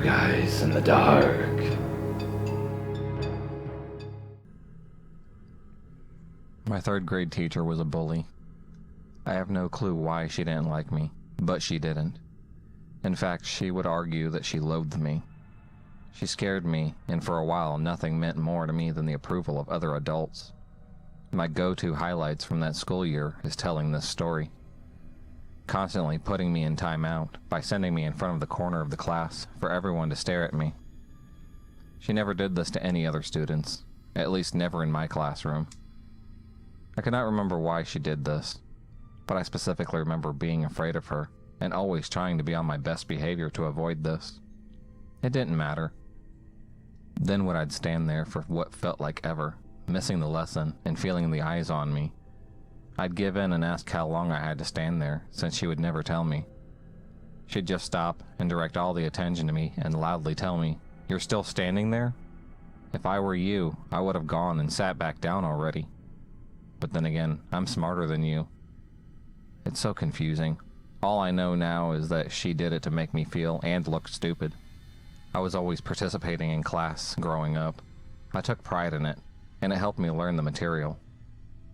guys in the dark. My third grade teacher was a bully. I have no clue why she didn't like me, but she didn't. In fact, she would argue that she loathed me. She scared me, and for a while nothing meant more to me than the approval of other adults. My go-to highlights from that school year is telling this story. Constantly putting me in timeout by sending me in front of the corner of the class for everyone to stare at me. She never did this to any other students, at least never in my classroom. I cannot remember why she did this, but I specifically remember being afraid of her and always trying to be on my best behavior to avoid this. It didn't matter. Then when I'd stand there for what felt like ever, missing the lesson and feeling the eyes on me, I'd give in and ask how long I had to stand there, since she would never tell me. She'd just stop and direct all the attention to me and loudly tell me, "You're still standing there? If I were you, I would have gone and sat back down already. But then again, I'm smarter than you." It's so confusing. All I know now is that she did it to make me feel and look stupid. I was always participating in class growing up. I took pride in it, and it helped me learn the material.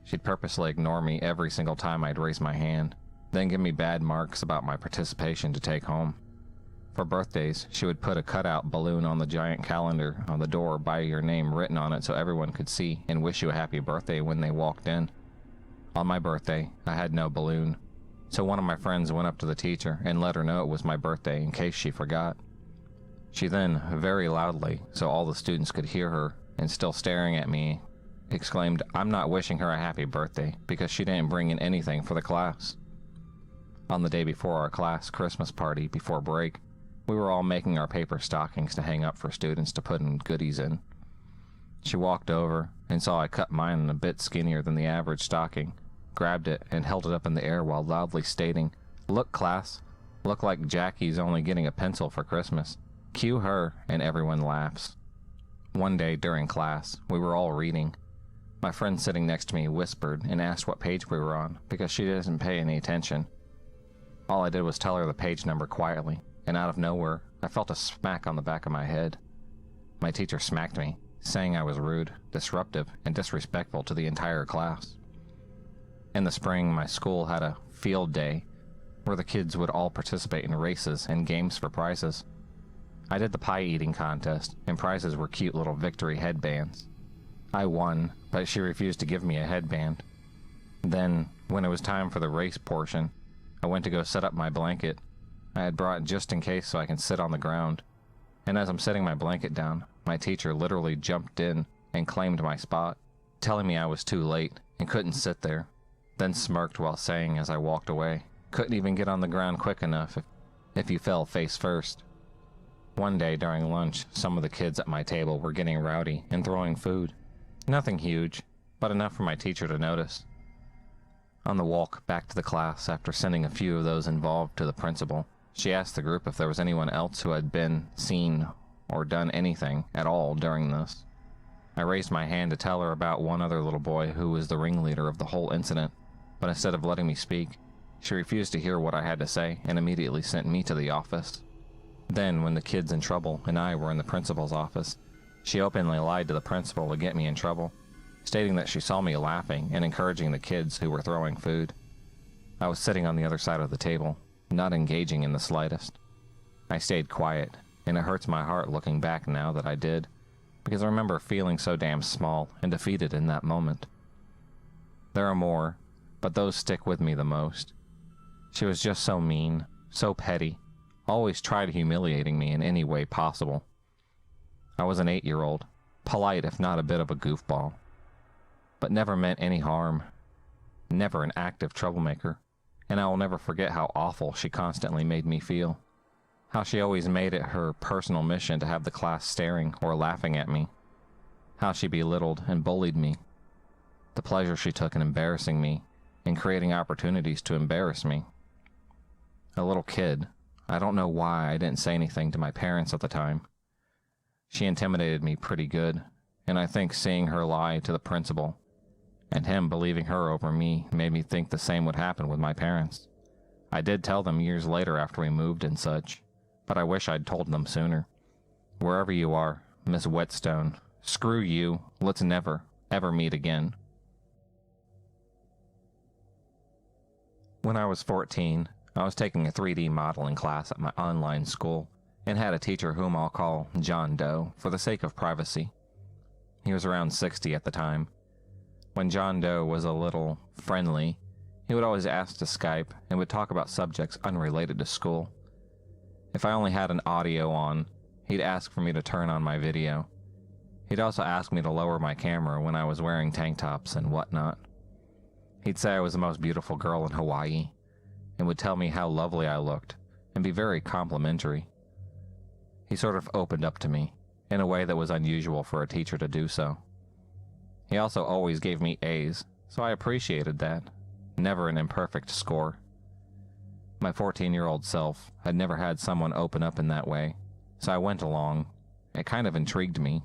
She'd purposely ignore me every single time I'd raise my hand, then give me bad marks about my participation to take home. For birthdays, she would put a cutout balloon on the giant calendar on the door by your name written on it so everyone could see and wish you a happy birthday when they walked in. On my birthday, I had no balloon, so one of my friends went up to the teacher and let her know it was my birthday in case she forgot. She then, very loudly, so all the students could hear her, and still staring at me, exclaimed, "I'm not wishing her a happy birthday because she didn't bring in anything for the class." On the day before our class Christmas party before break, we were all making our paper stockings to hang up for students to put in goodies in. She walked over and saw I cut mine a bit skinnier than the average stocking, grabbed it and held it up in the air while loudly stating, "Look, class, look like Jackie's only getting a pencil for Christmas. Cue her," and everyone laughs. One day during class, we were all reading. My friend sitting next to me whispered and asked what page we were on because she didn't pay any attention. All I did was tell her the page number quietly, and out of nowhere, I felt a smack on the back of my head. My teacher smacked me, saying I was rude, disruptive, and disrespectful to the entire class. In the spring, my school had a field day where the kids would all participate in races and games for prizes. I did the pie eating contest, and prizes were cute little victory headbands. I won, but she refused to give me a headband. Then, when it was time for the race portion, I went to go set up my blanket. I had brought it just in case so I can sit on the ground. And as I'm setting my blanket down, my teacher literally jumped in and claimed my spot, telling me I was too late and couldn't sit there, then smirked while saying as I walked away, "Couldn't even get on the ground quick enough if you fell face first." One day during lunch, some of the kids at my table were getting rowdy and throwing food. Nothing huge, but enough for my teacher to notice. On the walk back to the class after sending a few of those involved to the principal, she asked the group if there was anyone else who had been seen or done anything at all during this. I raised my hand to tell her about one other little boy who was the ringleader of the whole incident, but instead of letting me speak, she refused to hear what I had to say and immediately sent me to the office. Then, when the kids in trouble and I were in the principal's office, she openly lied to the principal to get me in trouble, stating that she saw me laughing and encouraging the kids who were throwing food. I was sitting on the other side of the table, not engaging in the slightest. I stayed quiet, and it hurts my heart looking back now that I did, because I remember feeling so damn small and defeated in that moment. There are more, but those stick with me the most. She was just so mean, so petty, always tried humiliating me in any way possible. I was an 8-year-old, polite if not a bit of a goofball, but never meant any harm, never an active troublemaker, and I will never forget how awful she constantly made me feel. How she always made it her personal mission to have the class staring or laughing at me. How she belittled and bullied me. The pleasure she took in embarrassing me and creating opportunities to embarrass me. A little kid, I don't know why I didn't say anything to my parents at the time. She intimidated me pretty good, and I think seeing her lie to the principal and him believing her over me made me think the same would happen with my parents. I did tell them years later after we moved and such, but I wish I'd told them sooner. Wherever you are, Miss Whetstone, screw you, let's never, ever meet again. When I was 14, I was taking a 3D modeling class at my online school and had a teacher whom I'll call John Doe for the sake of privacy. He was around 60 at the time. When John Doe was a little friendly, he would always ask to Skype and would talk about subjects unrelated to school. If I only had an audio on, he'd ask for me to turn on my video. He'd also ask me to lower my camera when I was wearing tank tops and whatnot. He'd say I was the most beautiful girl in Hawaii, and would tell me how lovely I looked, and be very complimentary. He sort of opened up to me, in a way that was unusual for a teacher to do so. He also always gave me A's, so I appreciated that. Never an imperfect score. My 14-year-old self had never had someone open up in that way, so I went along. It kind of intrigued me.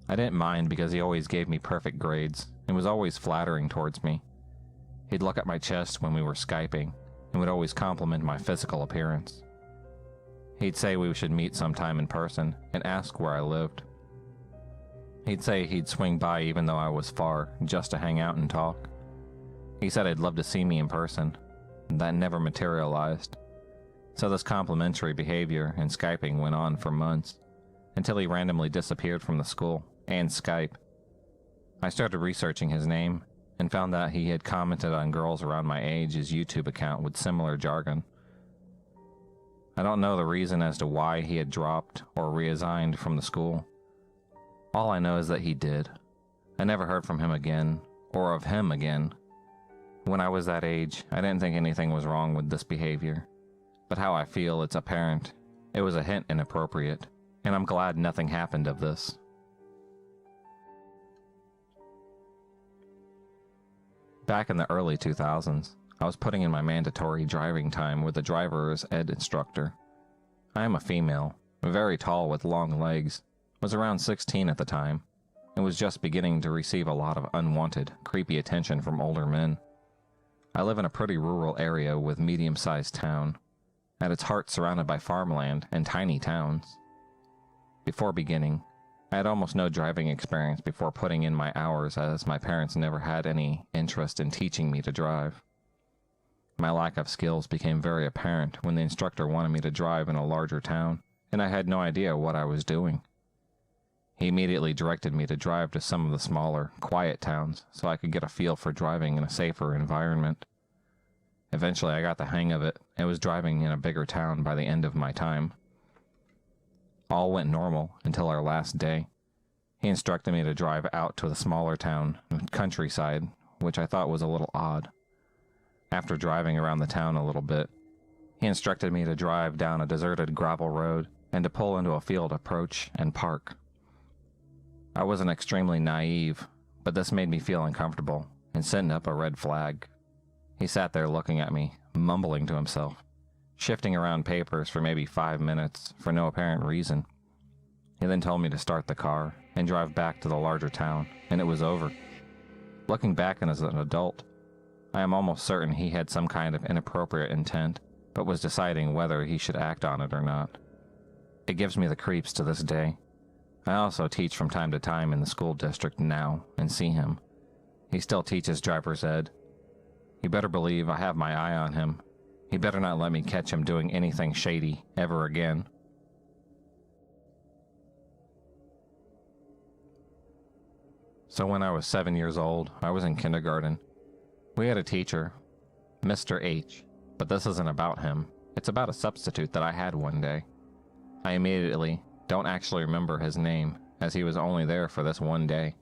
I didn't mind because he always gave me perfect grades and was always flattering towards me. He'd look at my chest when we were Skyping and would always compliment my physical appearance. He'd say we should meet sometime in person and ask where I lived. He'd say he'd swing by even though I was far, just to hang out and talk. He said he'd love to see me in person. That never materialized. So this complimentary behavior and Skyping went on for months, until he randomly disappeared from the school and Skype. I started researching his name and found that he had commented on girls around my age's YouTube account with similar jargon. I don't know the reason as to why he had dropped or reassigned from the school. All I know is that he did. I never heard from him again, or of him again. When I was that age, I didn't think anything was wrong with this behavior. But how I feel, it's apparent. It was a hint inappropriate, and I'm glad nothing happened of this. Back in the early 2000s, I was putting in my mandatory driving time with a driver's ed instructor. I am a female, very tall with long legs, was around 16 at the time, and was just beginning to receive a lot of unwanted, creepy attention from older men. I live in a pretty rural area with medium-sized town, at its heart surrounded by farmland and tiny towns. Before beginning, I had almost no driving experience before putting in my hours, as my parents never had any interest in teaching me to drive. My lack of skills became very apparent when the instructor wanted me to drive in a larger town, and I had no idea what I was doing. He immediately directed me to drive to some of the smaller, quiet towns so I could get a feel for driving in a safer environment. Eventually I got the hang of it and was driving in a bigger town by the end of my time. All went normal until our last day. He instructed me to drive out to the smaller town, countryside, which I thought was a little odd. After driving around the town a little bit, he instructed me to drive down a deserted gravel road and to pull into a field approach and park. I wasn't extremely naive, but this made me feel uncomfortable and sent up a red flag. He sat there looking at me, mumbling to himself, shifting around papers for maybe 5 minutes for no apparent reason. He then told me to start the car and drive back to the larger town, and it was over. Looking back as an adult, I am almost certain he had some kind of inappropriate intent, but was deciding whether he should act on it or not. It gives me the creeps to this day. I also teach from time to time in the school district now and see him. He still teaches driver's ed. You better believe I have my eye on him. He better not let me catch him doing anything shady ever again. So when I was 7 years old, I was in kindergarten. We had a teacher, Mr. H, but this isn't about him. It's about a substitute that I had one day. I immediately don't actually remember his name, as he was only there for this one day.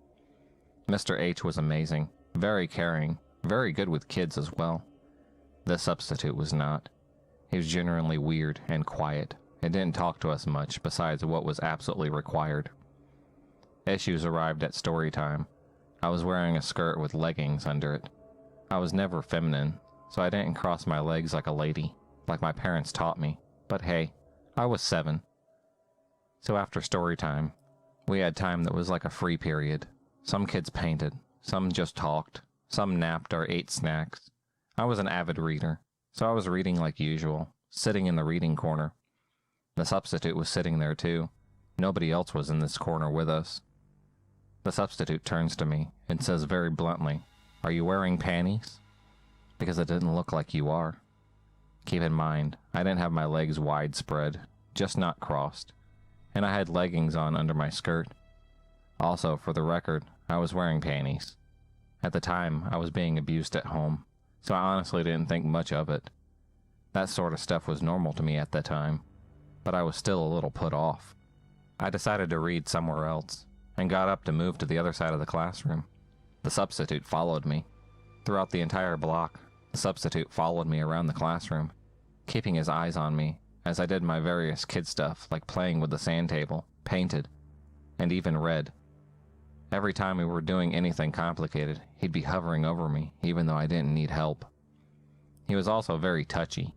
Mr. H was amazing, very caring, very good with kids as well. This substitute was not. He was genuinely weird and quiet, and didn't talk to us much besides what was absolutely required. Issues arrived at story time. I was wearing a skirt with leggings under it. I was never feminine, so I didn't cross my legs like a lady, like my parents taught me. But hey, I was 7. So after story time, we had time that was like a free period. Some kids painted, some just talked, some napped or ate snacks. I was an avid reader, so I was reading like usual, sitting in the reading corner. The substitute was sitting there too, Nobody else was in this corner with us. The substitute turns to me and says very bluntly, "Are you wearing panties? Because it didn't look like you are." Keep in mind, I didn't have my legs wide spread, just not crossed, and I had leggings on under my skirt. Also, for the record, I was wearing panties. At the time, I was being abused at home, so I honestly didn't think much of it. That sort of stuff was normal to me at that time, but I was still a little put off. I decided to read somewhere else, and got up to move to the other side of the classroom. The substitute followed me. Throughout the entire block, the substitute followed me around the classroom, keeping his eyes on me as I did my various kid stuff like playing with the sand table, painted, and even read. Every time we were doing anything complicated, he'd be hovering over me, even though I didn't need help. He was also very touchy.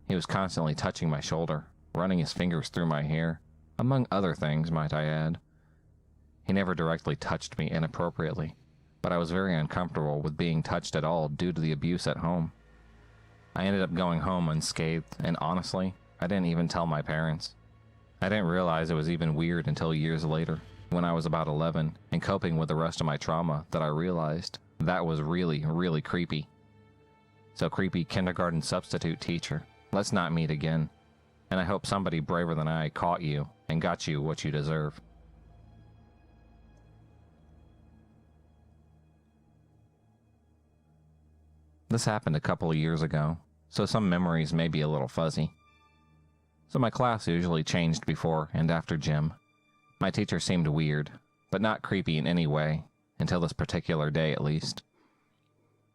He was constantly touching my shoulder, running his fingers through my hair, among other things, might I add. He never directly touched me inappropriately, but I was very uncomfortable with being touched at all due to the abuse at home. I ended up going home unscathed, and honestly, I didn't even tell my parents. I didn't realize it was even weird until years later, when I was about 11, and coping with the rest of my trauma, that I realized that was really, really creepy. So creepy kindergarten substitute teacher, let's not meet again, and I hope somebody braver than I caught you and got you what you deserve. This happened a couple of years ago, so some memories may be a little fuzzy. So my class usually changed before and after gym. My teacher seemed weird, but not creepy in any way, until this particular day at least.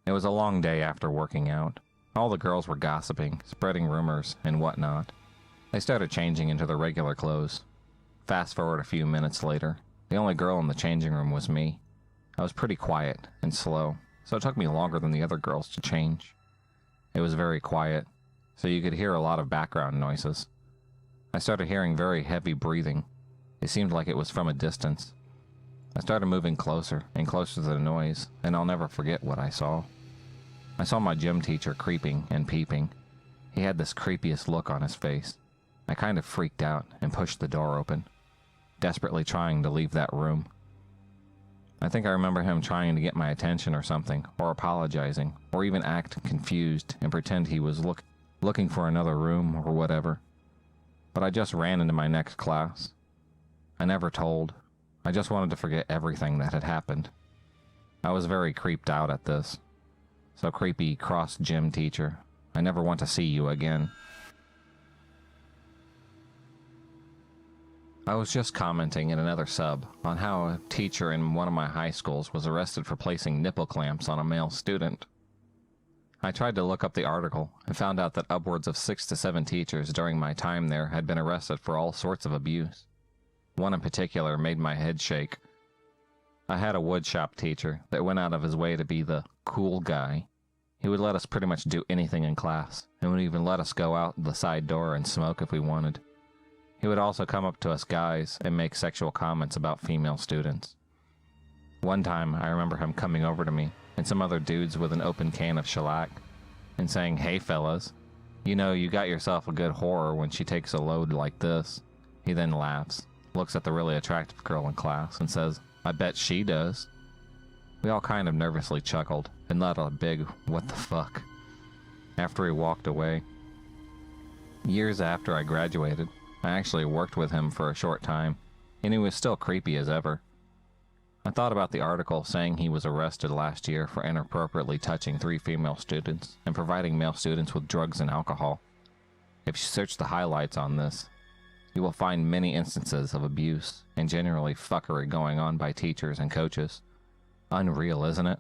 It was a long day after working out. All the girls were gossiping, spreading rumors, and whatnot. They started changing into their regular clothes. Fast forward a few minutes later, the only girl in the changing room was me. I was pretty quiet and slow, so it took me longer than the other girls to change. It was very quiet, so you could hear a lot of background noises. I started hearing very heavy breathing. It seemed like it was from a distance. I started moving closer and closer to the noise, and I'll never forget what I saw. I saw my gym teacher creeping and peeping. He had this creepiest look on his face. I kind of freaked out and pushed the door open, desperately trying to leave that room. I think I remember him trying to get my attention or something, or apologizing, or even act confused and pretend he was looking for another room or whatever. But I just ran into my next class. I never told. I just wanted to forget everything that had happened. I was very creeped out at this. So creepy, cross gym teacher, I never want to see you again. I was just commenting in another sub on how a teacher in one of my high schools was arrested for placing nipple clamps on a male student. I tried to look up the article and found out that upwards of 6 to 7 teachers during my time there had been arrested for all sorts of abuse. One in particular made my head shake. I had a woodshop teacher that went out of his way to be the cool guy. He would let us pretty much do anything in class, and would even let us go out the side door and smoke if we wanted. He would also come up to us guys and make sexual comments about female students. One time, I remember him coming over to me and some other dudes with an open can of shellac and saying, "Hey fellas, you know you got yourself a good whore when she takes a load like this." He then laughs, looks at the really attractive girl in class, and says, "I bet she does." We all kind of nervously chuckled and let out a big "what the fuck" after he walked away. Years after I graduated, I actually worked with him for a short time, and he was still creepy as ever. I thought about the article saying he was arrested last year for inappropriately touching 3 female students and providing male students with drugs and alcohol. If you search the highlights on this, you will find many instances of abuse and generally fuckery going on by teachers and coaches. Unreal, isn't it?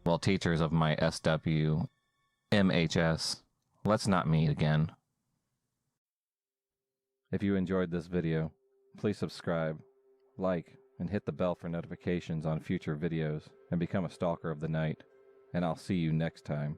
Well, teachers of my SW, MHS, let's not meet again. If you enjoyed this video, please subscribe, like, and hit the bell for notifications on future videos, and become a stalker of the night, and I'll see you next time.